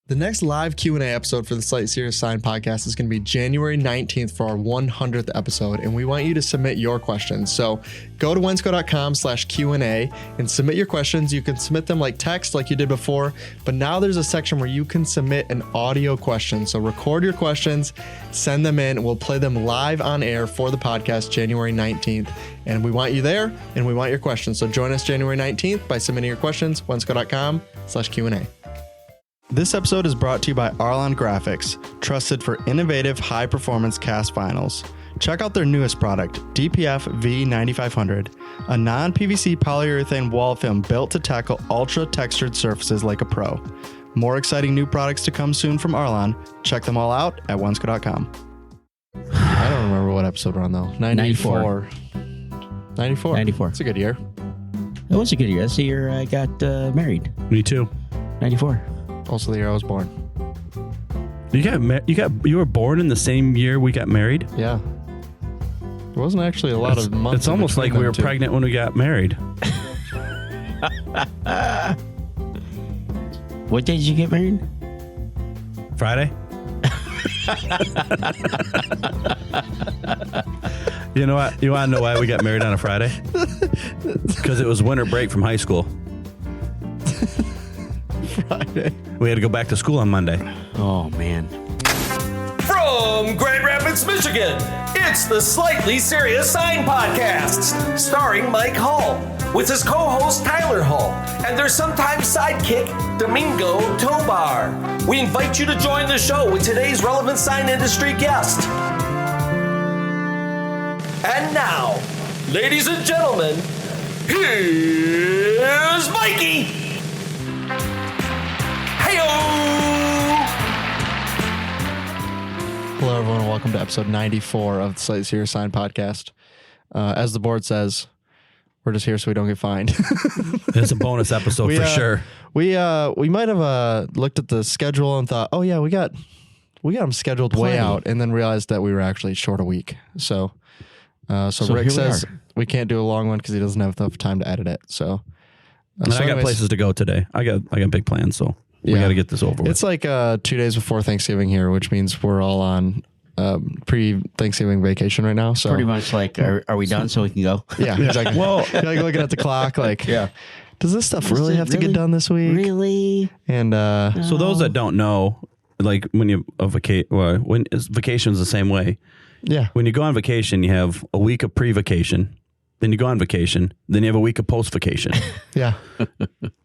The next live Q&A episode for the Slightly Serious Sign podcast is going to be January 19th for our 100th episode, and we want you to submit your questions. So go to wensco.com/Q&A and submit your questions. You can submit them like text like you did before, but now there's a section where you can submit an audio question. So record your questions, send them in, and we'll play them live on air for the podcast January 19th. And we want you there, and we want your questions. So join us January 19th by submitting your questions, wensco.com/Q&A. This episode is brought to you by Arlon Graphics, trusted for innovative high-performance cast vinyls. Check out their newest product, DPF V9500, a non-PVC polyurethane wall film built to tackle ultra-textured surfaces like a pro. More exciting new products to come soon from Arlon. Check them all out at wensco.com. I don't remember what episode we're on, though. 94. 94. It's a good year. It was a good year. That's the year I got married. Me too. 94. Also the year I was born. You were born in the same year we got married? Yeah. There wasn't actually a lot of months. It's almost like we were pregnant when we got married. What day did you get married? Friday. You know what? You want to know why we got married on a Friday? Because it was winter break from high school. Friday. We had to go back to school on Monday. Oh, man. From Grand Rapids, Michigan, it's the Slightly Serious Sign Podcast, starring Mike Hall, with his co-host Tyler Hall, and their sometime sidekick, Domingo Tobar. We invite you to join the show with today's relevant sign industry guest. And now, ladies and gentlemen, here's Mikey! Hello, everyone, and welcome to episode 94 of the Slightly Serious Sign podcast. As the board says, we're just here so we don't get fined. It's a bonus episode for sure. We might have looked at the schedule and thought, oh yeah, we got them scheduled way out, and then realized that we were actually short a week. So Rick says we can't do a long one because he doesn't have enough time to edit it. So, I got places to go today. I got big plans, so. We got to get this over with. It's like 2 days before Thanksgiving here, which means we're all on pre-Thanksgiving vacation right now. So pretty much like, are we done so we can go? Yeah, exactly. Well, you're like looking at the clock, like, yeah. Does this stuff really have to get done this week? Really? And so those that don't know, like when you vacation is the same way. Yeah. When you go on vacation, you have a week of pre-vacation. Then you go on vacation. Then you have a week of post-vacation. Yeah.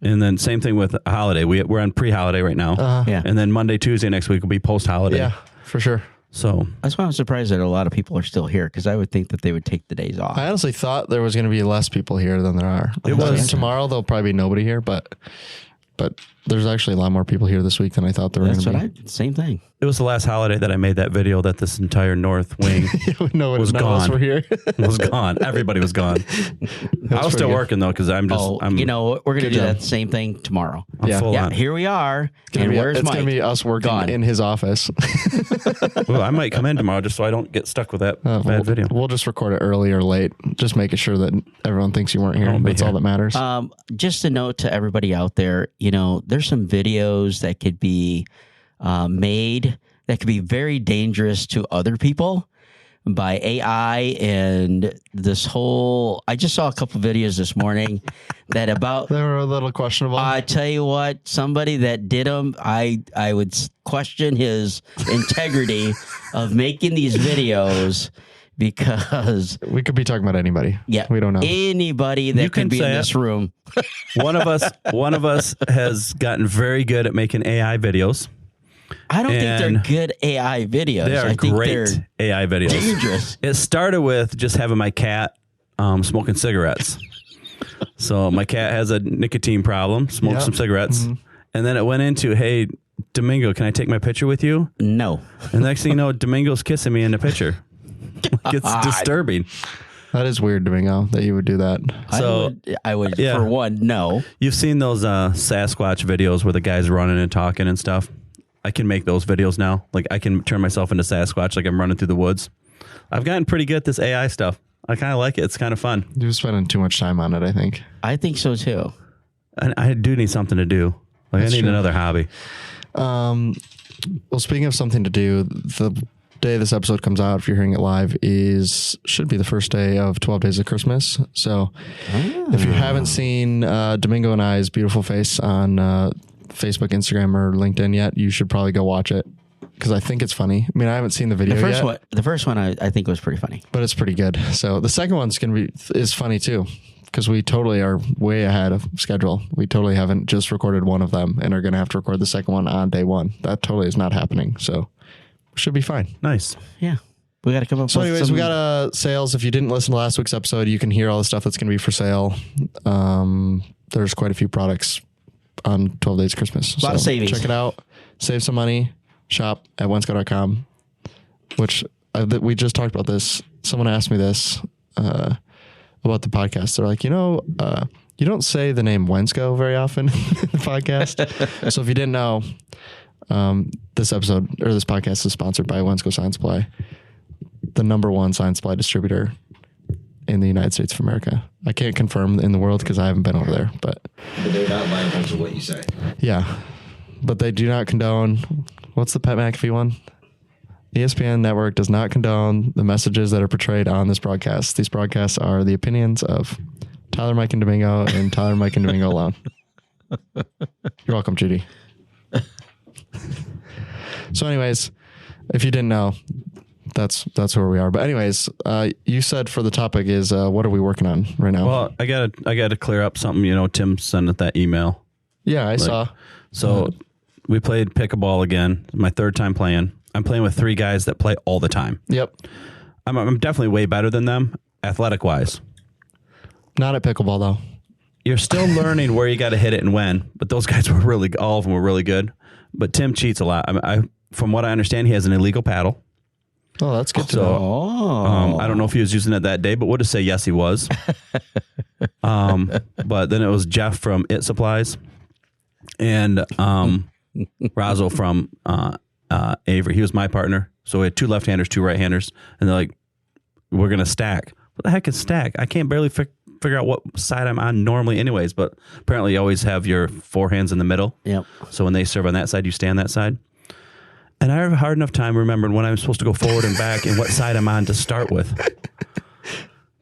And then same thing with a holiday. We're on pre-holiday right now. Yeah. And then Monday, Tuesday next week will be post-holiday. Yeah, for sure. So that's why I'm surprised that a lot of people are still here, because I would think that they would take the days off. I honestly thought there was going to be less people here than there are. Tomorrow there'll probably be nobody here, but there's actually a lot more people here this week than I thought there were going to be. Same thing. It was the last holiday that I made that video that this entire north wing was gone. Was gone. Everybody was gone. I was still working though, because I'm you know, we're going to do that same thing tomorrow. On. Here we are. It's going to be us working in his office. Well, I might come in tomorrow just so I don't get stuck with that bad video. We'll just record it early or late, just making sure that everyone thinks you weren't here. That's all that matters. Just a note to everybody out there, you know, there's some videos that could be made that could be very dangerous to other people by AI, and this whole, I just saw a couple videos this morning that about they were a little questionable. I tell you what, somebody that did them, I would question his integrity of making these videos, because we could be talking about anybody. Yeah, we don't know anybody that could be in this room. One of us has gotten very good at making AI videos. I don't think they're good AI videos. They are great AI videos. Dangerous. It started with just having my cat smoking cigarettes. So my cat has a nicotine problem, smokes some cigarettes. Mm-hmm. And then it went into, hey, Domingo, can I take my picture with you? No. And next thing you know, Domingo's kissing me in the picture. It's disturbing. That is weird, Domingo, that you would do that. So I would for one, no. You've seen those Sasquatch videos where the guy's running and talking and stuff. I can make those videos now. Like, I can turn myself into Sasquatch like I'm running through the woods. I've gotten pretty good at this AI stuff. I kind of like it. It's kind of fun. You're spending too much time on it, I think. I think so, too. I do need something to do. Like, I need another hobby. Well, speaking of something to do, the day this episode comes out, if you're hearing it live, should be the first day of 12 Days of Christmas. So if you haven't seen Domingo and I's beautiful face on Facebook, Instagram, or LinkedIn yet, you should probably go watch it because I think it's funny. I mean, I haven't seen the video yet. The first one I think was pretty funny. But it's pretty good. So the second one's is funny too because we totally are way ahead of schedule. We totally haven't just recorded one of them and are going to have to record the second one on day one. That totally is not happening. So should be fine. Nice. Yeah. We got to come up So with anyways, some... we got sales. If you didn't listen to last week's episode, you can hear all the stuff that's going to be for sale. There's quite a few products on 12 Days Christmas. A lot of savings. Check it out. Save some money. Shop at Wensco.com, which we just talked about this. Someone asked me this about the podcast. They're like, you don't say the name Wensco very often in the podcast. So if you didn't know, this episode or this podcast is sponsored by Wensco Sign Supply, the #1 sign supply distributor in the United States of America. I can't confirm in the world because I haven't been over there, but they're not liable to what you say. Yeah, but they do not condone. What's the Pat McAfee one? ESPN Network does not condone the messages that are portrayed on this broadcast. These broadcasts are the opinions of Tyler, Mike, and Domingo, and Tyler, Mike, and Domingo alone. You're welcome, Judy. So anyways, if you didn't know, that's where we are. But anyways, you said for the topic is what are we working on right now? Well, I gotta clear up something. Tim sent that email. Yeah, I saw. So we played pickleball again. My third time playing. I'm playing with 3 guys that play all the time. Yep. I'm definitely way better than them, athletic wise. Not at pickleball though. You're still learning where you got to hit it and when. But those guys were all of them were really good. But Tim cheats a lot. From what I understand, he has an illegal paddle. Oh, that's good to know. I don't know if he was using it that day, but we'll just say yes, he was. But then it was Jeff from It Supplies and Razzle from Avery. He was my partner. So we had 2 left-handers, 2 right-handers. And they're like, we're going to stack. What the heck is stack? I can't barely figure out what side I'm on normally anyways. But apparently you always have your forehands in the middle. Yep. So when they serve on that side, you stay on that side. And I have a hard enough time remembering when I'm supposed to go forward and back and what side I'm on to start with.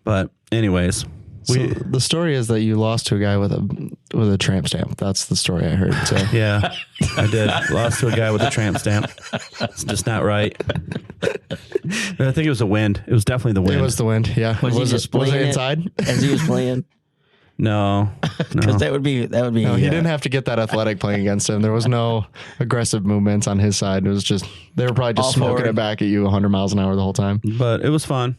But anyways, the story is that you lost to a guy with a tramp stamp. That's the story I heard. So yeah, I did. Lost to a guy with a tramp stamp. It's just not right. I think it was the wind. It was definitely the wind. It was the wind. Yeah. Was it inside as he was playing? No. Because that would be. No, he didn't have to get that athletic playing against him. There was no aggressive movements on his side. It was just they were probably just smoking it back at you 100 miles an hour the whole time. But it was fun.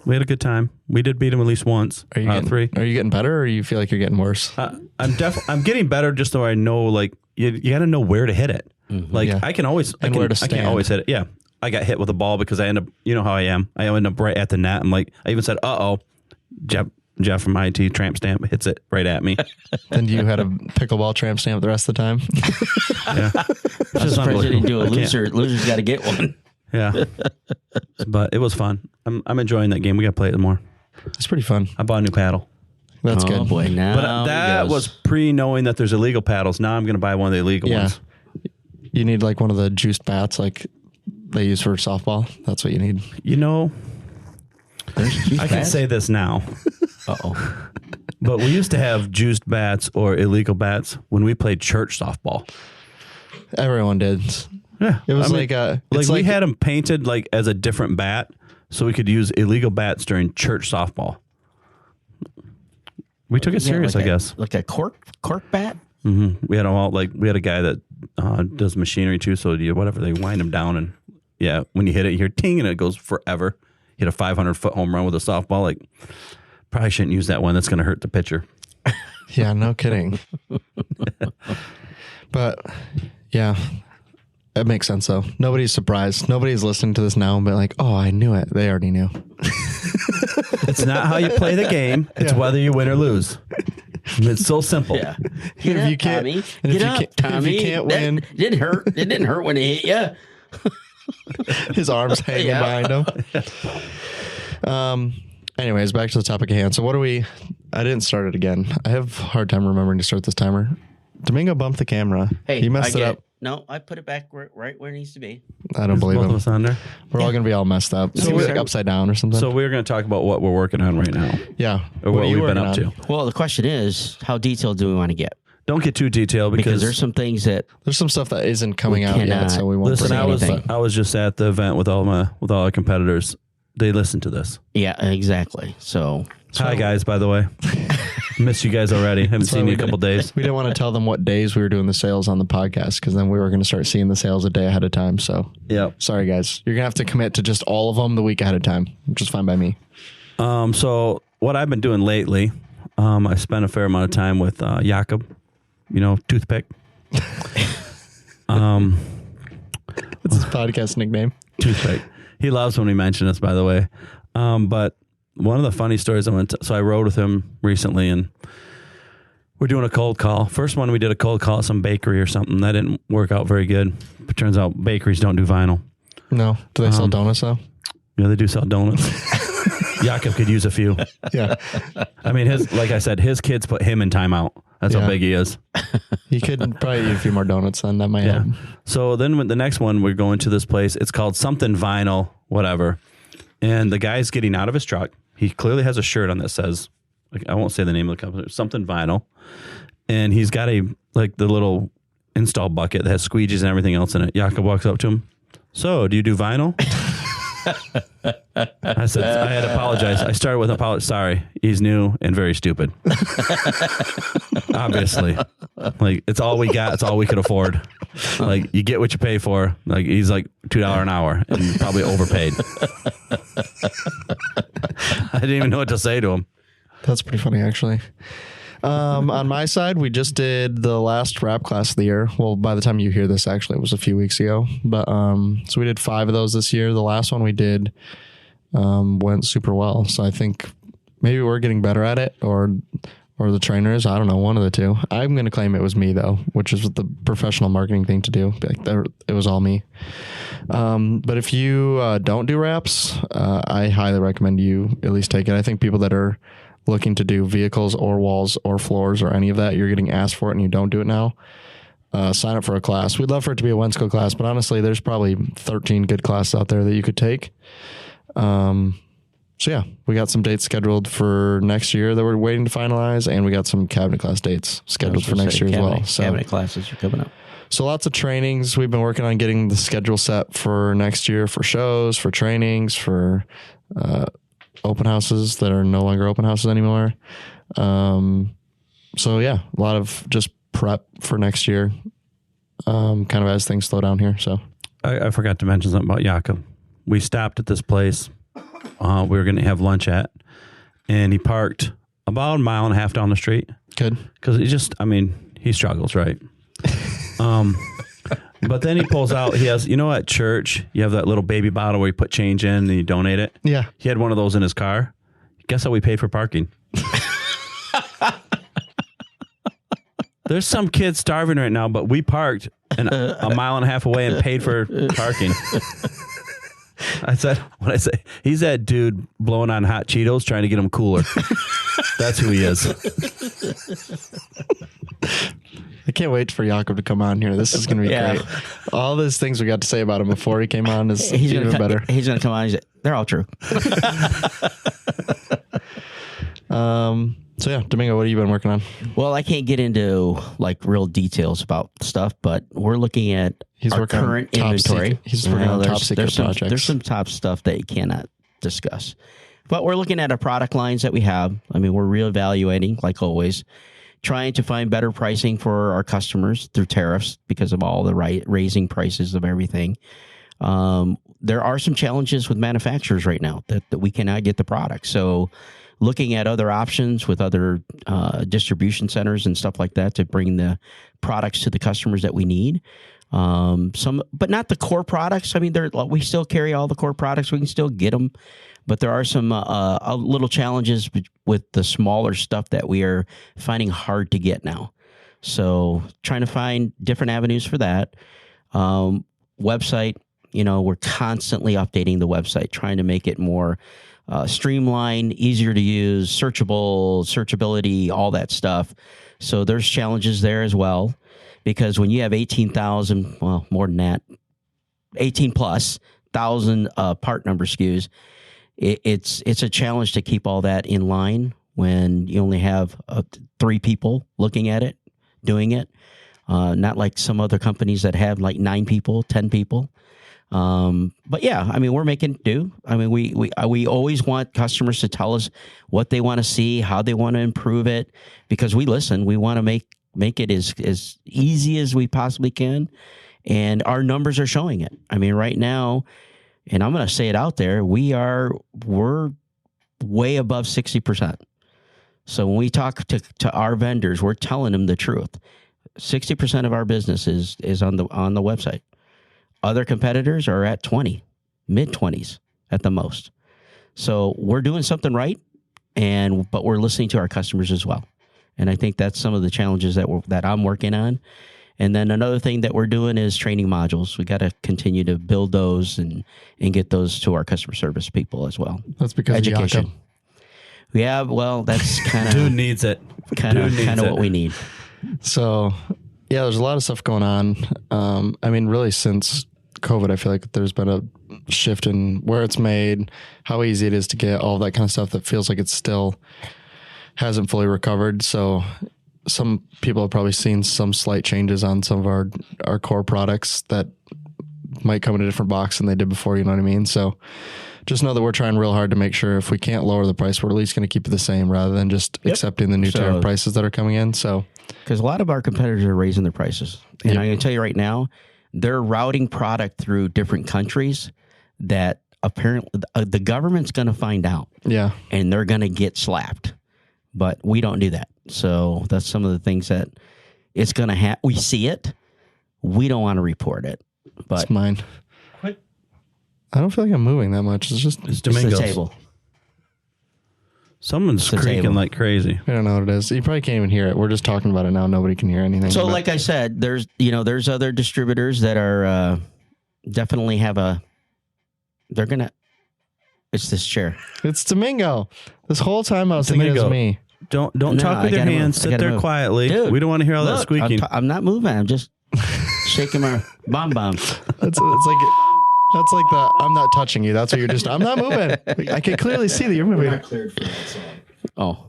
We had a good time. We did beat him at least once. Are you 3? Are you getting better, or you feel like you're getting worse? I'm getting better. Just so I know, like you got to know where to hit it. Mm-hmm. Like I can always where to stand. I can always hit it. Yeah, I got hit with a ball because I end up. You know how I am. I end up right at the net. I'm like, I even said, Jeff from IT tramp stamp hits it right at me. Then you had a pickleball tramp stamp the rest of the time. Yeah, I'm surprised you didn't do a loser. Loser's got to get one. Yeah, but it was fun. I'm enjoying that game. We got to play it more. It's pretty fun. I bought a new paddle. That's good. Oh boy, now but that was pre-knowing that there's illegal paddles. Now I'm going to buy one of the illegal ones. You need like one of the juiced bats like they use for softball. That's what you need. I can say this now. Uh-oh. But we used to have juiced bats or illegal bats when we played church softball. Everyone did. Yeah. It was we had them painted like as a different bat so we could use illegal bats during church softball. We took it serious, I guess. Like a cork bat? Mm-hmm. We had them all we had a guy that does machinery too. So they wind them down and when you hit it, you hear ting and it goes forever. Hit a 500-foot home run with a softball. Like, probably shouldn't use that one. That's going to hurt the pitcher. Yeah, no kidding. But yeah, it makes sense though. Nobody's surprised. Nobody's listening to this now and be like, "Oh, I knew it." They already knew. It's not how you play the game. It's whether you win or lose. It's so simple. Yeah. If you can't, Tommy. Get up, Tommy. If you can't win, it didn't hurt. It didn't hurt when he hit you. His arms hanging behind him. Anyways, back to the topic at hand. So I didn't start it again. I have a hard time remembering to start this timer. Domingo bumped the camera. Hey, he messed it up. No, I put it back right where it needs to be. I don't believe Both of him. us on there. We're all going to be all messed up. So So we're- like upside down or something. So we're going to talk about what we're working on right now, yeah. or what are you we've been up working on? to. Well, the question is, how detailed do we want to get? Don't get too detailed Because because there's some things that There's some stuff that isn't coming We out yet, cannot so we won't listen. bring it up. I was just at the event with all our competitors. They listen to this. yeah, exactly. So Hi guys, by the way, miss you guys already. Haven't That's why seen you we in a couple days. We didn't want to tell them what days we were doing the sales on the podcast because then we were going to start seeing the sales a day ahead of time. So Yep. sorry, guys. You're going to have to commit to just all of them the week ahead of time, which is fine by me. So what I've been doing lately, I spent a fair amount of time with Jakob, toothpick. What's his podcast nickname? Toothpick. He loves when we mention us, by the way. But one of the funny stories so I rode with him recently, and we're doing a cold call. First one, we did a cold call at some bakery or something. That didn't work out very good. It turns out bakeries don't do vinyl. No. Do they sell donuts though? Yeah, they do sell donuts. Jakob could use a few. Yeah. I mean, like I said, his kids put him in timeout. That's how Yeah. big he is. You could probably eat a few more donuts then. That might help. So then with the next one, we're going to this place. It's called something vinyl, whatever. And the guy's getting out of his truck. He clearly has a shirt on that says, like, I won't say the name of the company, something vinyl. And he's got the little install bucket that has squeegees and everything else in it. Jakob walks up to him. So, do you do vinyl? I said, I had to apologize. I started with apology. Sorry, he's new and very stupid. Obviously, like it's all we got. It's all we could afford. Like you get what you pay for. Like he's like $2 an hour and probably overpaid. I didn't even know what to say to him. That's pretty funny, actually. On my side, we just did the last rap class of the year. Well, by the time you hear this, actually, it was a few weeks ago. But so we did 5 of those this year. The last one we did went super well. So I think maybe we're getting better at it, or the trainers. I don't know, one of the two. I'm going to claim it was me though, which is the professional marketing thing to do. Like it was all me. But if you don't do raps, I highly recommend you at least take it. I think people that are looking to do vehicles or walls or floors or any of that, you're getting asked for it and you don't do it now, sign up for a class. We'd love for it to be a Wensco class, but honestly, there's probably 13 good classes out there that you could take. So yeah, we got some dates scheduled for next year that we're waiting to finalize, and we got some cabinet class dates scheduled for next year as well. So cabinet classes are coming up. So lots of trainings. We've been working on getting the schedule set for next year for shows, for trainings, for open houses that are no longer open houses anymore. So yeah, a lot of just prep for next year, kind of as things slow down here. So I forgot to mention something about Jakob. We stopped at this place we were going to have lunch at, and he parked about 1.5 miles down the street. good. Because he struggles, right? But then he pulls out, he has, at church, you have that little baby bottle where you put change in and you donate it. Yeah. He had one of those in his car. Guess how we paid for parking? There's some kids starving right now, but we parked a 1.5 miles away and paid for parking. What I say, he's that dude blowing on hot Cheetos trying to get them cooler. That's who he is. I can't wait for Jakob to come on here. This is going to be great. All those things we got to say about him before he came on is even better. He's going to come on. They're all true. So yeah, Domingo, what have you been working on? Well, I can't get into like real details about stuff, but we're looking at He's our working on current top inventory. secret- he's working on top secret projects. There's some top stuff that you cannot discuss, but we're looking at our product lines that we have. I mean, we're reevaluating, like always, trying to find better pricing for our customers through tariffs because of all the raising prices of everything. There are some challenges with manufacturers right now that we cannot get the product. So looking at other options with other distribution centers and stuff like that to bring the products to the customers that we need. But not the core products. I mean, we still carry all the core products. We can still get them, but there are some little challenges with the smaller stuff that we are finding hard to get now. So trying to find different avenues for that. Website, we're constantly updating the website, trying to make it more streamlined, easier to use, searchability, all that stuff. So there's challenges there as well. because when you have 18,000, well, more than that, 18 plus thousand part number SKUs, it's a challenge to keep all that in line when you only have 3 people looking at it, doing it. Not like some other companies that have like 9 people, 10 people. But yeah, I mean, we're making do. I mean, we always want customers to tell us what they want to see, how they want to improve it, because we listen. We want to make it as easy as we possibly can, and our numbers are showing it. I mean, right now, and I'm going to say it out there, we're way above 60%. So when we talk to our vendors, we're telling them the truth. 60% of our business is on the website. Other competitors are at 20, mid-20s at the most. So we're doing something right, but we're listening to our customers as well. And I think that's some of the challenges that I'm working on. And then another thing that we're doing is training modules. We got to continue to build those and get those to our customer service people as well. That's because education. Of Jakob. Yeah, well, that's kind of dude needs it. Kind of what we need. So, yeah, there's a lot of stuff going on. I mean, really, since COVID, I feel like there's been a shift in where it's made, how easy it is to get, all that kind of stuff that feels like it still hasn't fully recovered. So some people have probably seen some slight changes on some of our core products that might come in a different box than they did before, you know what I mean? So just know that we're trying real hard to make sure if we can't lower the price, we're at least going to keep it the same rather than just accepting the new tariff prices that are coming in. So, because a lot of our competitors are raising their prices, and I'm going to tell you right now, they're routing product through different countries that apparently the government's going to find out. Yeah, and they're going to get slapped, but we don't do that. So that's some of the things that it's going to happen. We see it, we don't want to report it. But it's mine. I don't feel like I'm moving that much. It's Domingo's. the table. Someone's creaking like crazy. I don't know what it is. You probably can't even hear it. We're just talking about it now. Nobody can hear anything. So like I said, there's other distributors that are definitely it's this chair. It's Domingo. This whole time I was thinking it was me. Don't talk with your hands. Sit there quietly. Dude, we don't want to hear all that squeaking. I'm not moving. I'm just shaking my bomb. That's like the I'm not touching you. That's what you're just. I'm not moving. I can clearly see that you're moving. Not cleared for that song. Oh,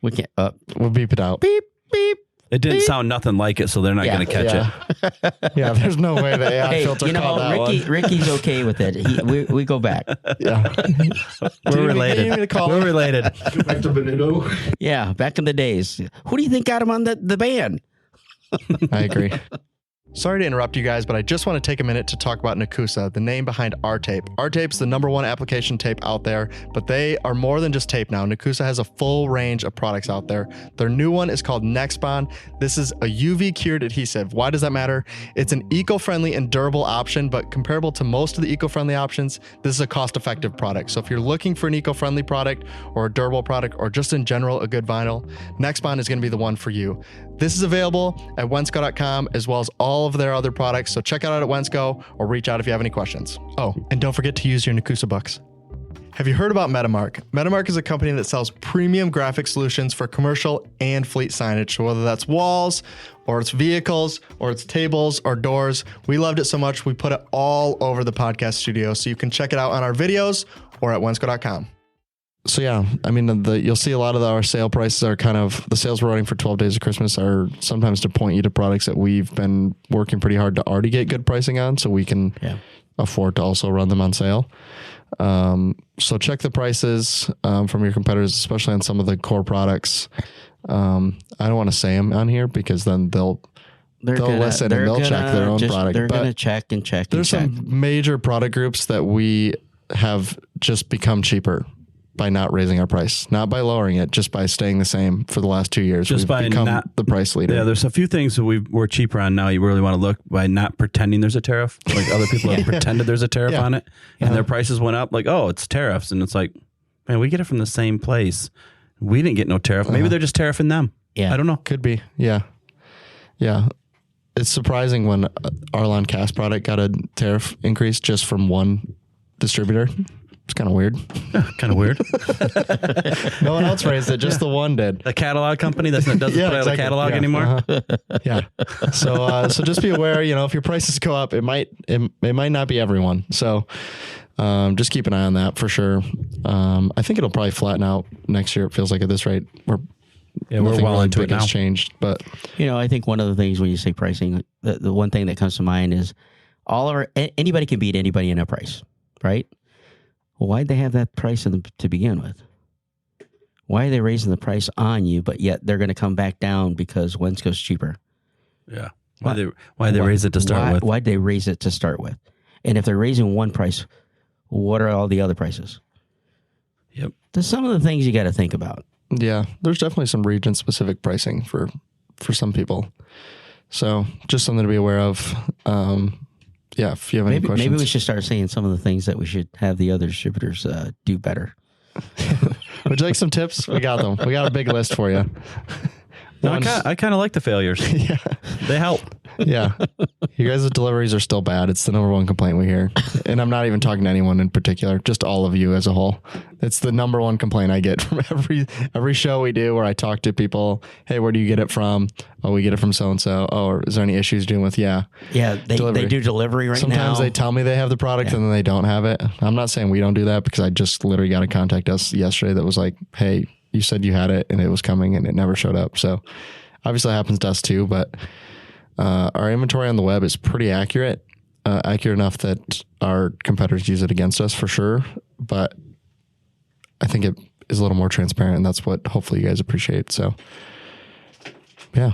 we can't. We'll beep it out. Beep beep. It didn't sound nothing like it, so they're not going to catch it. Yeah, there's no way the AI filter caught that one. Ricky's okay with it. We go back. Yeah, we're related. We're related. Back to Benito. Yeah, back in the days. Who do you think got him on the band? I agree. Sorry to interrupt you guys, but I just want to take a minute to talk about Nakusa, the name behind R-Tape. R-Tape's the #1 application tape out there, but they are more than just tape now. Nakusa has a full range of products out there. Their new one is called Nexbond. This is a UV cured adhesive. Why does that matter? It's an eco-friendly and durable option, but comparable to most of the eco-friendly options, this is a cost-effective product. So if you're looking for an eco-friendly product or a durable product or just in general a good vinyl, Nexbond is going to be the one for you. This is available at Wensco.com as well as all of their other products. So check it out at Wensco or reach out if you have any questions. Oh, and don't forget to use your Nakusa bucks. Have you heard about Metamark? Metamark is a company that sells premium graphic solutions for commercial and fleet signage. So whether that's walls or it's vehicles or it's tables or doors, we loved it so much we put it all over the podcast studio. So you can check it out on our videos or at Wensco.com. So yeah, I mean, you'll see a lot of our sale prices are kind of, the sales we're running for 12 days of Christmas are sometimes to point you to products that we've been working pretty hard to already get good pricing on so we can afford to also run them on sale. So check the prices from your competitors, especially on some of the core products. I don't want to say them on here because then they'll listen and they'll check their own product. They're going to check. There's some major product groups that we have just become cheaper by not raising our price, not by lowering it, just by staying the same for the last 2 years. Just by become the price leader. Yeah, there's a few things that we're cheaper on now. You really want to look by not pretending there's a tariff. Like other people have pretended there's a tariff on it, and their prices went up. Like, oh, it's tariffs, and it's like, man, we get it from the same place. We didn't get no tariff. Maybe they're just tariffing them. Yeah, I don't know. Could be. Yeah. It's surprising when Arlon Cast product got a tariff increase just from one distributor. It's kind of weird. Kind of weird. No one else raised it. Just the one did. The catalog company that doesn't put out a catalog anymore. Yeah. So just be aware. If your prices go up, it might not be everyone. So just keep an eye on that for sure. I think it'll probably flatten out next year. It feels like at this rate, we're well into it now. Has changed, but I think one of the things when you say pricing, the one thing that comes to mind is anybody can beat anybody in a price, right? Well, why'd they have that price to begin with? Why are they raising the price on you, but yet they're going to come back down because Wensco's cheaper? Yeah. Why they raise it to start with? Why'd they raise it to start with? And if they're raising one price, what are all the other prices? Yep. There's some of the things you got to think about. Yeah, there's definitely some region-specific pricing for some people. So just something to be aware of. Yeah, if you have any questions. Maybe we should start saying some of the things that we should have the other distributors do better. Would you like some tips? We got them. We got a big list for you. No, I kind of like the failures. Yeah. They help. Yeah. You guys' deliveries are still bad. It's the number one complaint we hear. And I'm not even talking to anyone in particular, just all of you as a whole. It's the number one complaint I get from every show we do where I talk to people. Hey, where do you get it from? Oh, we get it from so-and-so. Oh, is there any issues dealing with? Yeah. Yeah, they do delivery right now. Sometimes they tell me they have the product and then they don't have it. I'm not saying we don't do that because I just literally got a contact us yesterday that was like, hey, you said you had it and it was coming and it never showed up. So obviously it happens to us too, but our inventory on the web is pretty accurate enough that our competitors use it against us for sure. But I think it is a little more transparent, and that's what hopefully you guys appreciate. So yeah.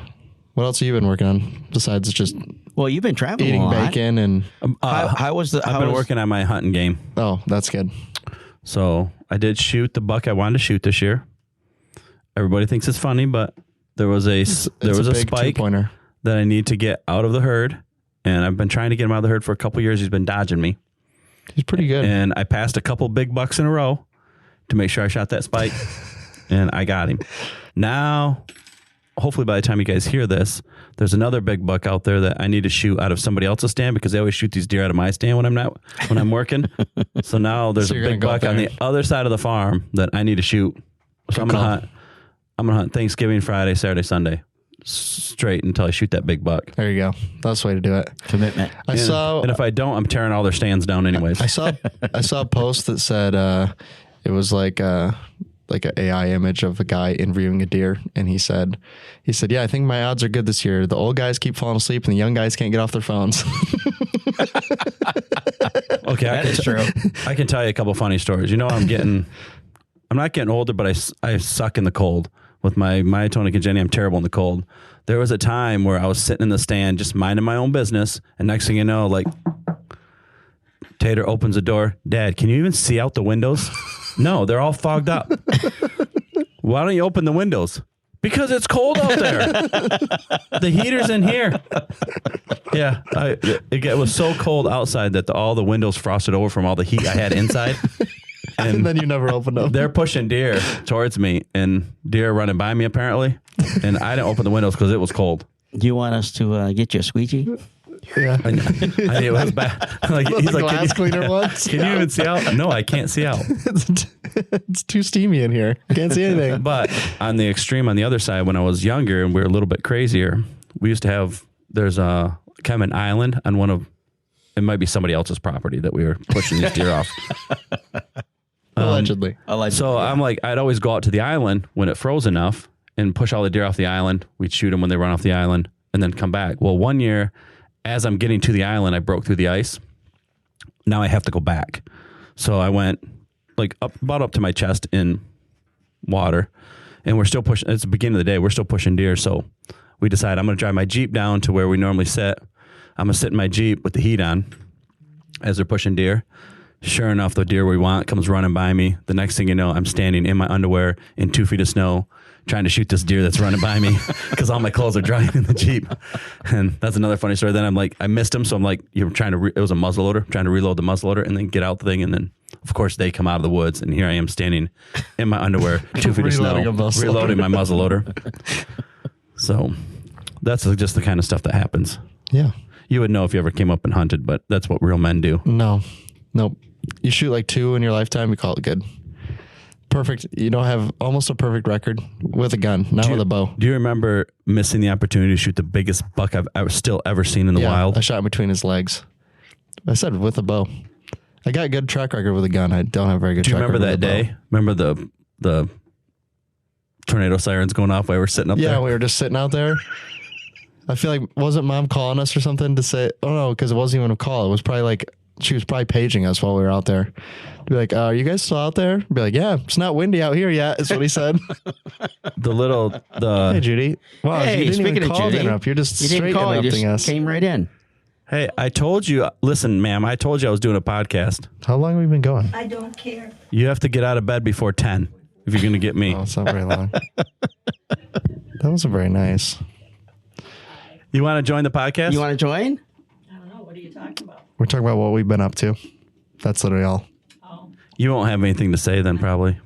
What else have you been working on besides just you've been traveling eating a lot. bacon and I've been working on my hunting game. Oh, that's good. So I did shoot the buck I wanted to shoot this year. Everybody thinks it's funny, but there was a spike two-pointer that I need to get out of the herd, and I've been trying to get him out of the herd for a couple years. He's been dodging me. He's pretty good. And I passed a couple big bucks in a row to make sure I shot that spike, and I got him. Now, hopefully by the time you guys hear this, there's another big buck out there that I need to shoot out of somebody else's stand because they always shoot these deer out of my stand when I'm working. So now there's a big buck on the other side of the farm that I need to shoot. So I'm gonna hunt Thanksgiving, Friday, Saturday, Sunday straight until I shoot that big buck. There you go. That's the way to do it. Commitment. And if I don't, I'm tearing all their stands down anyways. I saw a post that said it was like an AI image of a guy interviewing a deer, and he said, yeah, I think my odds are good this year. The old guys keep falling asleep, and the young guys can't get off their phones. Okay, that is true. I can tell you a couple funny stories. I'm not getting older, but I suck in the cold. With my myotonic and Jenny, I'm terrible in the cold. There was a time where I was sitting in the stand just minding my own business, and next thing you know, like, Tater opens the door. Dad, can you even see out the windows? No, they're all fogged up. Why don't you open the windows? Because it's cold out there. The heater's in here. Yeah, it was so cold outside that all the windows frosted over from all the heat I had inside. And then you never opened them. They're pushing deer towards me, and deer running by me apparently. And I didn't open the windows because it was cold. Do you want us to get you a squeegee? Yeah. It was bad. He's like, glass cleaner ones? Can you even see out? No, I can't see out. It's too steamy in here. Can't see anything. But on the extreme, on the other side, when I was younger and we were a little bit crazier, we used to have, there's a kind of an island on it might be somebody else's property that we were pushing these deer off. Allegedly. So I'm like, I'd always go out to the island when it froze enough and push all the deer off the island. We'd shoot them when they run off the island and then come back. Well, one year, as I'm getting to the island, I broke through the ice. Now I have to go back. So I went like about up to my chest in water, and we're still pushing. It's the beginning of the day. We're still pushing deer. So we decide I'm going to drive my Jeep down to where we normally sit. I'm going to sit in my Jeep with the heat on as they're pushing deer. Sure enough, the deer we want comes running by me. The next thing you know, I'm standing in my underwear in 2 feet of snow trying to shoot this deer that's running by me because all my clothes are drying in the Jeep. And that's another funny story. Then I'm like, I missed him. So I'm like, you're trying to, it was a muzzleloader, trying to reload the muzzleloader and then get out the thing. And then, of course, they come out of the woods. And here I am standing in my underwear, 2 feet of snow, reloading my muzzleloader. So that's just the kind of stuff that happens. Yeah. You would know if you ever came up and hunted, but that's what real men do. No. Nope. you shoot like 2 in your lifetime, you call it good. Perfect. You don't have almost a perfect record with a gun, not with a bow. Do you remember missing the opportunity to shoot the biggest buck I've ever seen in the wild? I shot in between his legs. I said with a bow. I got a good track record with a gun. I don't have a very good track record. Do you remember that day? Remember the tornado sirens going off while we were sitting up there? Yeah, we were just sitting out there. I feel like, wasn't Mom calling us or something to say, oh no, because it wasn't even a call. It was probably like, she was probably paging us while we were out there. Be like, are you guys still out there? Be like, yeah, it's not windy out here yet, is what he said. Uh, Hey, Judy. Wow, hey, you didn't speaking even of call Judy, to interrupt. You're just you straight didn't call, you interrupting just us. came right in. Hey, I told you, listen, ma'am, I told you I was doing a podcast. How long have we been going? I don't care. You have to get out of bed before 10 if you're going to get me. Oh, it's not very long. That wasn't very nice. You want to join the podcast? You want to join? I don't know. What are you talking about? We're talking about what we've been up to. That's literally all. Oh, You won't have anything to say then, probably.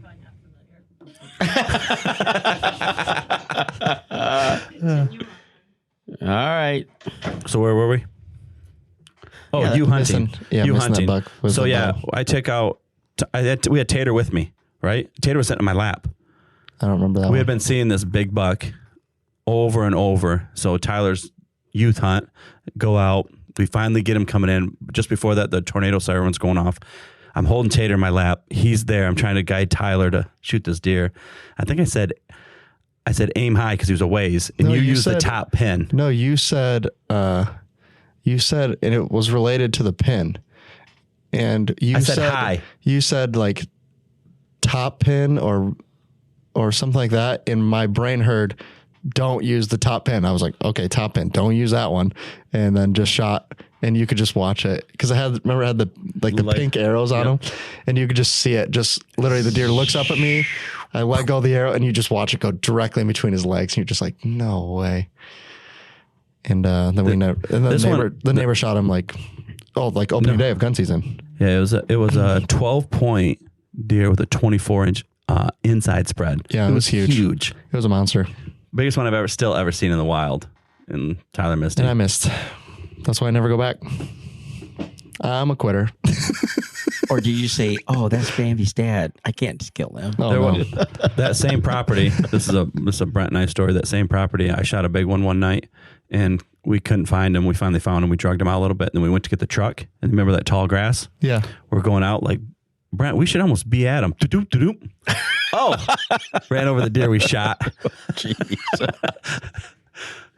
All right. So where were we? Oh, Yeah, you hunting. missing- yeah, you missing that hunting. buck with So the yeah, bow. I take out. We had Tater with me, right? Tater was sitting in my lap. I don't remember that We one. had been seeing this big buck over and over. So Tyler's youth hunt, go out. We finally get him coming in. Just before that, the tornado siren's going off. I'm holding Tater in my lap. He's there. I'm trying to guide Tyler to shoot this deer. I think I said aim high because he was a ways, and No, you you used the said- top pin. No, you said, and it was related to the pin. And you I said high. You said like top pin or something like that. And my brain heard, don't use the top pin. I was like, okay, top pin, don't use that one. And then just shot, and you could just watch it. Cause I had the pink arrows on them, and you could just see it. Just literally the deer looks up at me. I let go of the arrow, and you just watch it go directly in between his legs. And you're just like, no way. And then the neighbor shot him like opening day of gun season. Yeah, it was a 12-point deer with a 24-inch inside spread. Yeah, it was huge. Huge. It was a monster. Biggest one I've ever seen in the wild. And Tyler missed And it. I missed. That's why I never go back. I'm a quitter. Or do you say, oh, that's Bambi's dad. I can't just kill him. Oh, There no. was, that same property. This is a Brent and I story. That same property. I shot a big one night, and we couldn't find him. We finally found him. We drugged him out a little bit, and then we went to get the truck. And remember that tall grass? Yeah. We're going out like, Brent, we should almost be at him. Doop, doop, doop. Oh, ran over the deer we shot.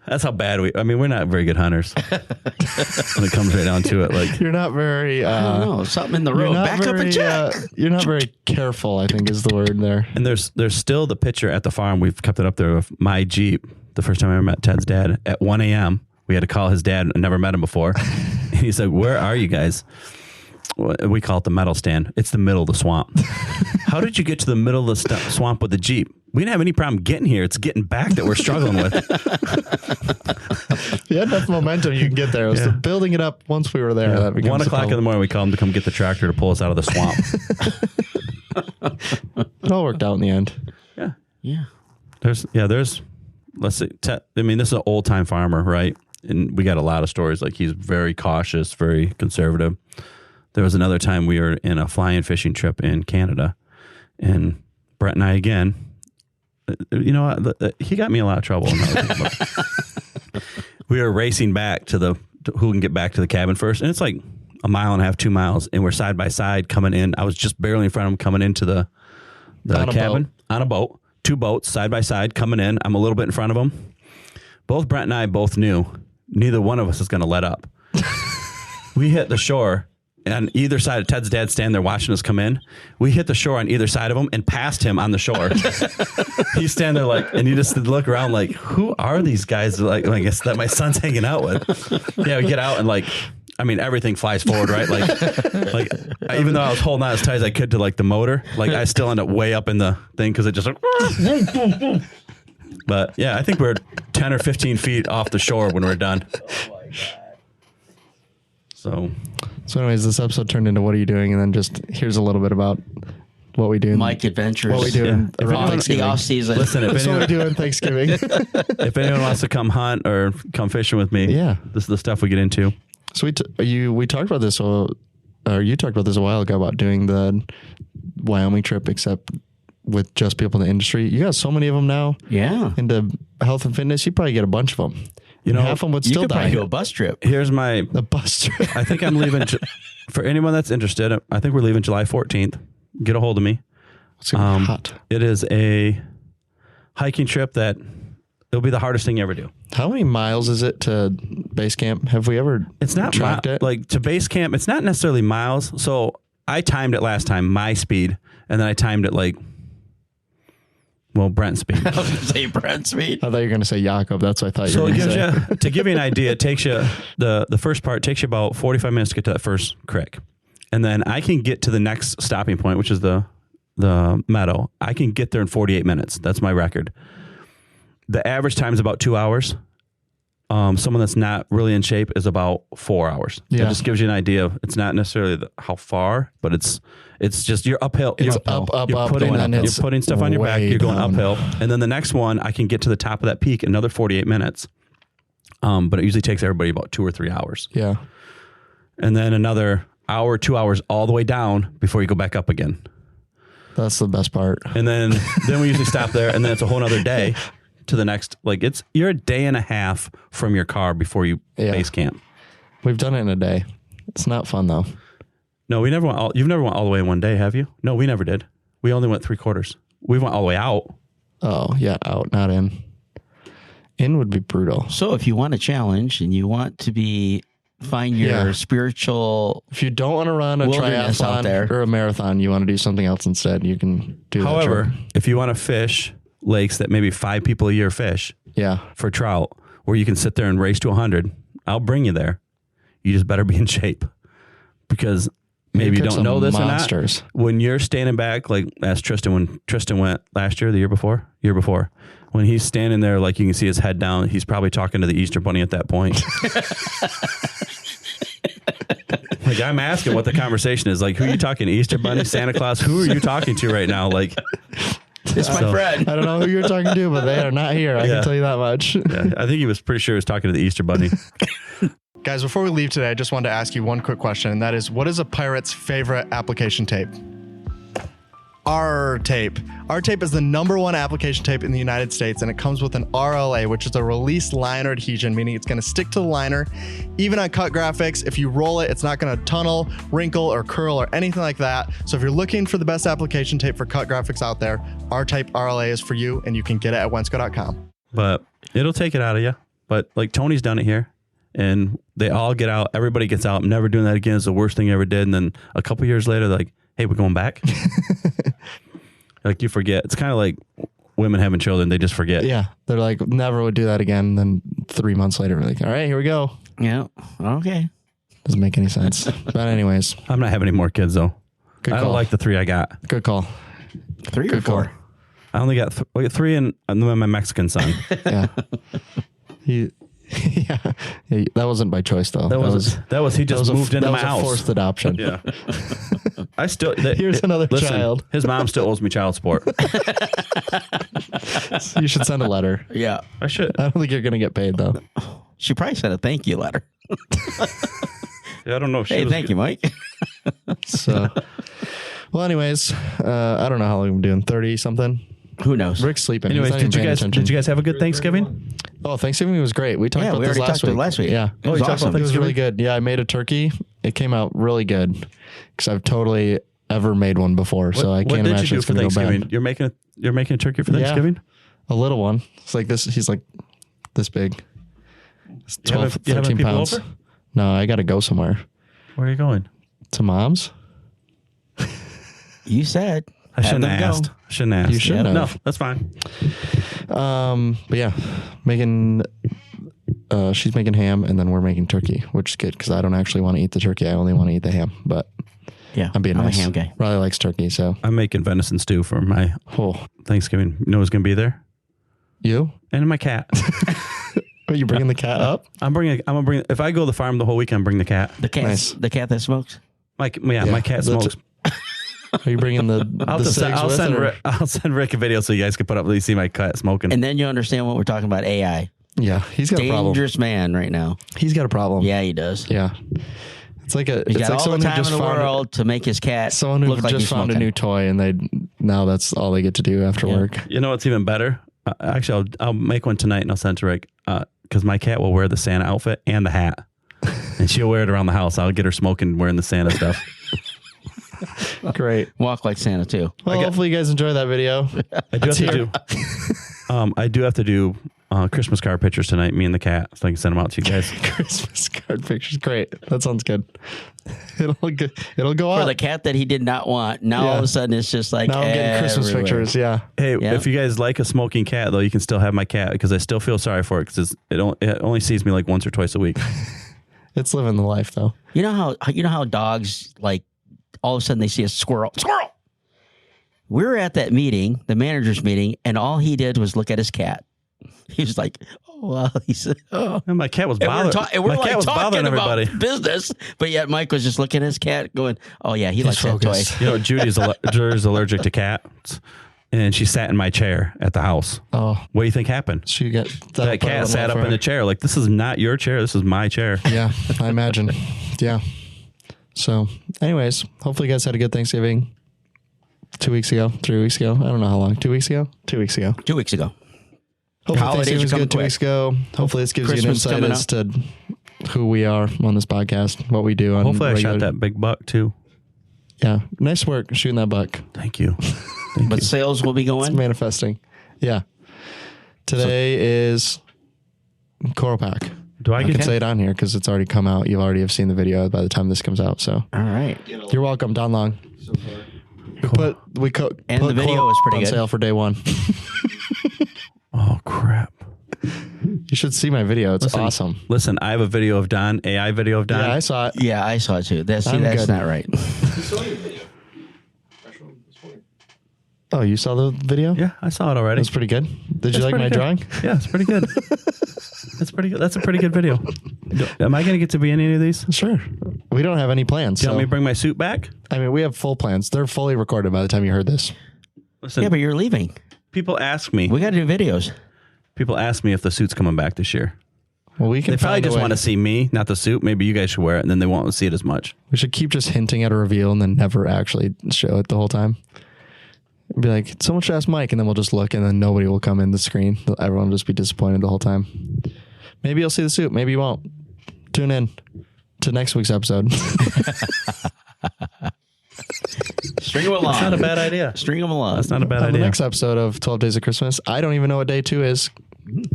That's how bad we're not very good hunters when it comes right down to it. Like, You're not very, I don't know. Something in the you're road. not Back up very, and check. you're not very careful, I think is the word there. and there's still the picture at the farm. We've kept it up there of my Jeep. The first time I ever met Ted's dad at 1 a.m. We had to call his dad. I never met him before. And he said, "Where are you guys?" We call it the metal stand. It's the middle of the swamp. How did you get to the middle of the swamp with the Jeep? We didn't have any problem getting here. It's getting back that we're struggling with. If you had enough momentum, you can get there. It was the building it up once we were there. That 1 o'clock in the morning, we call him to come get the tractor to pull us out of the swamp. It all worked out in the end. Yeah. There's, let's see. This is an old time farmer, right? And we got a lot of stories. Like, he's very cautious, very conservative. There was another time we were in a fly-in fishing trip in Canada, and Brett and I again, he got me in a lot of trouble. We were racing back to who can get back to the cabin first, and it's like a mile and a half, 2 miles, and we're side by side coming in. I was just barely in front of him coming into the cabin on a boat. 2 boats side by side coming in. I'm a little bit in front of them. Both Brent and I both knew neither one of us is going to let up. We hit the shore. And on either side of Ted's dad standing there watching us come in, we hit the shore on either side of him and passed him on the shore. He's standing there like, and you just look around like, who are these guys? Like, I guess that my son's hanging out with. Yeah, we get out and like, everything flies forward, right? Like even though I was holding on as tight as I could to like the motor, like I still end up way up in the thing because it just like, but yeah, I think we're 10 or 15 feet off the shore when we're done. So anyways, this episode turned into what are you doing? And then just here's a little bit about what we do. Mike Adventures. What we do in If anyone- the off season. listen, if That's what we anyone, do in Thanksgiving. if anyone wants to come hunt or come fishing with me, Yeah. this is the stuff we get into. So we talked about this or you talked about this a while ago about doing the Wyoming trip, except with just people in the industry. You got so many of them now. Yeah. Into health and fitness, you probably get a bunch of them. You know, half of them would You still could probably die. do a bus trip. Here's my. A bus trip. I think I'm leaving. For anyone that's interested, I think we're leaving July 14th. Get a hold of me. It's gonna be hot. It is a hiking trip that it'll be the hardest thing you ever do. How many miles is it to base camp? Have we ever It's not tracked it? like to base camp. It's not necessarily miles. So I timed it last time, my speed, and then I timed it like, well, Brent's speed. I was going to say Brent's speed. I thought you were going to say Jakob. That's what I thought you So were it going to gives say. you, to give you an idea, it takes you, the first part takes you about 45 minutes to get to that first creek. And then I can get to the next stopping point, which is the meadow. I can get there in 48 minutes. That's my record. The average time is about 2 hours. Someone that's not really in shape is about 4 hours. Yeah. It just gives you an idea. It's not necessarily how far, but it's just you're uphill. It's You're up, you're up, putting, and then you're it's putting stuff on your back. way You're going down. uphill, and then the next one I can get to the top of that peak in another 48 minutes. But it usually takes everybody about 2 or 3 hours, Yeah. and then another hour, 2 hours all the way down before you go back up again. That's the best part. And then we usually stop there, and then it's a whole other day to the next. Like you're a day and a half from your car before you Yeah. base camp. We've done it in a day. It's not fun though. No, we never went. You've never went all the way in one day, have you? No, we never did. We only went 3/4. We went all the way out. Oh yeah, out, not in. In would be brutal. So if you want a challenge and you want to find your Yeah. spiritual, If you don't want to run a Wilderness out triathlon there. or a marathon, you want to do something else instead, you can do that. However, trip. if you want to fish lakes that maybe 5 people a year fish Yeah. for trout, where you can sit there and race to 100, I'll bring you there. You just better be in shape, because maybe you catch don't know some this monsters. or not. When you're standing back, like ask Tristan when Tristan went last year, the year before, when he's standing there, like you can see his head down, he's probably talking to the Easter Bunny at that point. Like I'm asking what the conversation is. Like, who are you talking to? Easter Bunny, Santa Claus? Who are you talking to right now? Like, it's my friend. I don't know who you're talking to, but they are not here. I Yeah. can tell you that much. yeah, I think he was pretty sure he was talking to the Easter Bunny. Guys, before we leave today, I just wanted to ask you one quick question, and that is, what is a pirate's favorite application tape? R tape. R tape is the #1 application tape in the United States, and it comes with an RLA, which is a release liner adhesion, meaning it's going to stick to the liner. Even on cut graphics, if you roll it, it's not going to tunnel, wrinkle, or curl, or anything like that. So if you're looking for the best application tape for cut graphics out there, R tape RLA is for you, and you can get it at Wensco.com. But it'll take it out of you. But like Tony's done it here, and they all get out. Everybody gets out. I'm never doing that again. It's the worst thing I ever did. And then a couple years later, they're like, hey, we're going back. Like you forget. It's kind of like women having children. They just forget. Yeah, they're like, never would do that again. Then 3 months later, we're like, all right, here we go. Yeah. Okay. Doesn't make any sense. But anyways, I'm not having any more kids though. good I call. don't like the 3 I got. Good call. 3 or Good call. 4. I only got 3 and then my Mexican son. Yeah. Yeah, that wasn't by choice though. That was he just moved into my house. Forced adoption. Yeah. I still Here's another child. His mom still owes me child support. You should send a letter. Yeah. I should. I don't think you're gonna get paid though. She probably sent a thank you letter. Yeah, I don't know if she Hey, was thank you, Mike. So, well, anyways, I don't know how long I'm doing. 30 something. Who knows? Rick's sleeping. Anyways, He's not even did you paying guys attention. have a good Thanksgiving? Oh, Thanksgiving was great. We talked Yeah, about we this already last talked week. last week. Yeah, It was you talked awesome. about it was really Thanksgiving? good. Yeah, I made a turkey. It came out really good because I've totally ever made one before. So I What can't did imagine you do it's for gonna go Thanksgiving? bad. You're making a turkey for Yeah. Thanksgiving? A little one. It's like this. He's like this big. It's 12, You having 13 people pounds. over? No, I got to go somewhere. Where are you going? To mom's. You said. I shouldn't them have go. asked. Shouldn't have asked. You shouldn't No, have. that's fine. But yeah, making. She's making ham, and then we're making turkey, which is good because I don't actually want to eat the turkey. I only want to eat the ham. But Yeah. I'm being nice. a ham guy. Riley likes turkey, so I'm making venison stew for my oh, Thanksgiving. You know who's going to be there? you? And my cat. Are you bringing the cat up? I'm gonna bring. If I go to the farm the whole weekend, bring the cat. The cat. Nice. The cat that smokes. My cat that's- smokes. Are you bringing the I'll cigs with it, or- I'll send Rick a video so you guys can put up. You see my cat smoking. And then you understand what we're talking about. AI. Yeah, he's got a problem. Dangerous man right now. He's got a problem. Yeah, he does. Yeah. It's like He's got all the time in the world to make his cat someone who look like just he's found a smoking. new toy, and now that's all they get to do after work. You know what's even better? Actually, I'll make one tonight and I'll send it to Rick because my cat will wear the Santa outfit and the hat, and she'll wear it around the house. I'll get her smoking wearing the Santa stuff. Great. Walk like Santa too. Well, hopefully you guys enjoy that video. I do have to do Christmas card pictures tonight. Me and the cat, so I can send them out to you guys. Christmas card pictures. Great. That sounds good. It'll go For up. the cat that he did not want. Now all of a sudden it's just like Now I'm getting Christmas everywhere. pictures. Yeah. Hey, Yeah. if you guys like a smoking cat, though, you can still have my cat because I still feel sorry for it because it only sees me like once or twice a week. It's living the life though. You know how dogs, like, all of a sudden they see a squirrel. We were at that meeting, the manager's meeting, and all he did was look at his cat. He was like, "Oh, wow." He said, "Oh." And my cat was And bothering. we're My cat was bothering about everybody. business, but yet Mike was just looking at his cat, going, "Oh yeah, he likes focused. that toy." You know, Judy's allergic to cats, and she sat in my chair at the house. Oh, What do you think happened? so you get That cat sat up in the chair like, this is not your chair. This is my chair. Yeah, I imagine. Yeah. So, anyways, hopefully you guys had a good Thanksgiving 2 weeks ago, 3 weeks ago. I don't know how long. 2 weeks ago? 2 weeks ago. 2 weeks ago. Hopefully Holidays Thanksgiving was are coming good 2 weeks ago. Hopefully this gives Christmas you an coming insight as to who we are on this podcast, what we do. On Hopefully I shot regular- that big buck too. Yeah. Nice work shooting that buck. Thank you. But sales will be It's going. manifesting. Yeah. Today is Coral Pack. Do I I get can say it on here because it's already come out. You already have seen the video by the time this comes out. So All right. you're welcome, Don Long. We put And the video Coral is pretty on good. sale for day one. Oh crap! You should see my video. It's awesome. Listen, I have a video of Don, AI video of Don. Yeah, I saw it. Yeah, I saw it too. That's I'm that's good. not right. Oh, you saw the video? Yeah, I saw it already. It was pretty good. Did you like my pretty drawing? good. Yeah, it's pretty good. That's pretty good. That's a pretty good video. Am I going to get to be in any of these? Do Sure. We don't have any plans. you want me So, to bring my suit back? I mean, we have full plans. They're fully recorded by the time you heard this. Listen, Yeah, but you're leaving. people ask me. We got to do videos. People ask me if the suit's coming back this year. Well, we can They probably find a just way. want to see me, not the suit. Maybe you guys should wear it, and then they won't see it as much. We should keep just hinting at a reveal and then never actually show it the whole time. Be like, someone should ask Mike, and then we'll just look, and then nobody will come in the screen. Everyone will just be disappointed the whole time. Maybe you'll see the suit. Maybe you won't. Tune in to next week's episode. String them along. That's not a bad idea. String them along. That's not a bad On the idea. next episode of 12 Days of Christmas. I don't even know what day 2 is.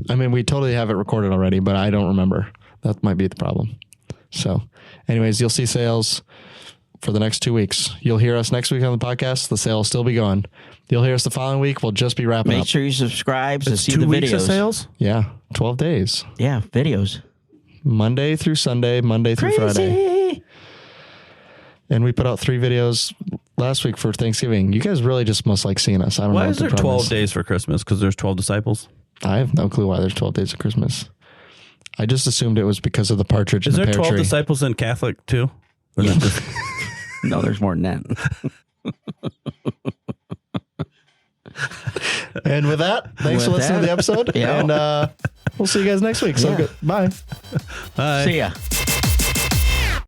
I mean, we totally have it recorded already, but I don't remember. That might be the problem. So, anyways, you'll see sales for the next 2 weeks. You'll hear us next week on the podcast. The sale will still be going. You'll hear us the following week. We'll just be wrapping Make up. sure you subscribe to It's see 2 the weeks videos. of sales. Yeah, 12 days. Yeah, videos. Monday through Sunday, Monday through Friday. And we put out 3 videos last week for Thanksgiving. You guys really just must like seeing us. I don't know Why what is the there problem 12 days for Christmas? Because there's 12 disciples. I have no clue why there's 12 days of Christmas. I just assumed it was because of the partridge Is in the there pear 12 tree. disciples in Catholic too? Or is it just- No, there's more than that. And with that, thanks for With listening to that, the episode. yeah. And we'll see you guys next week. So Yeah. good. Bye. Bye. See ya.